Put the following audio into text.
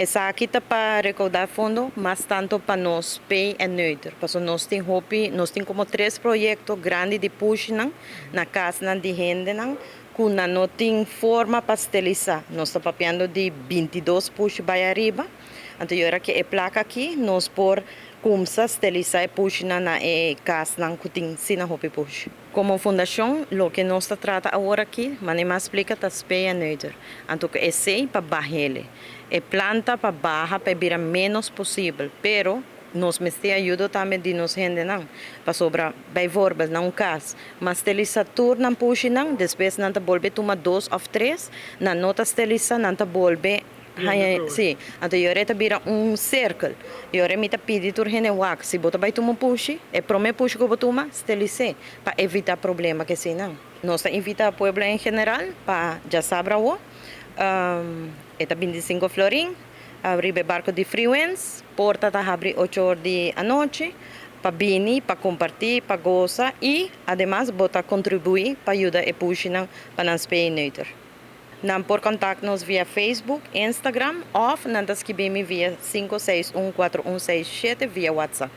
Essa aqui está para recaudar fundo, mas tanto para nós pay and neuter. Porque nós temos como 3 projetos grandes de push na casa de gente que não tem forma para estelizar. Nós estamos papiando de 22 push para arriba. Então, agora que é placa aqui, nós por começar a estelizar e push na casa que tem sina hopi push. Como fundação, o que nós trata agora aqui, mas mais explica tá pay and neuter. Então, é sei para barrele. É planta para barra para virar menos possível, pero nós me ajuda também de nos gente não, para sobra by vorbel não caso, mas estelizatur não puxa não, depois não tá volve tomar 2 ou 3, na nota esteliza não tá volve sim, então eu reta vira círculo. Eu remita pedir tur gente wax, se bota vai tomar puxa, é prome puxa que bota tomar estelize para evitar problema que se não. Nós invita a pueblo em geral para Diasabra awor. Eta 25 florin, abrir barco de freewinds, porta está abre 8 horas da noite, para bini, para compartilhar, para gozar e, además, botar contribuir para ajudar a puxar para nos pay neuter. Não por contato-nos via Facebook, Instagram ou não escrever via 5614167 via WhatsApp.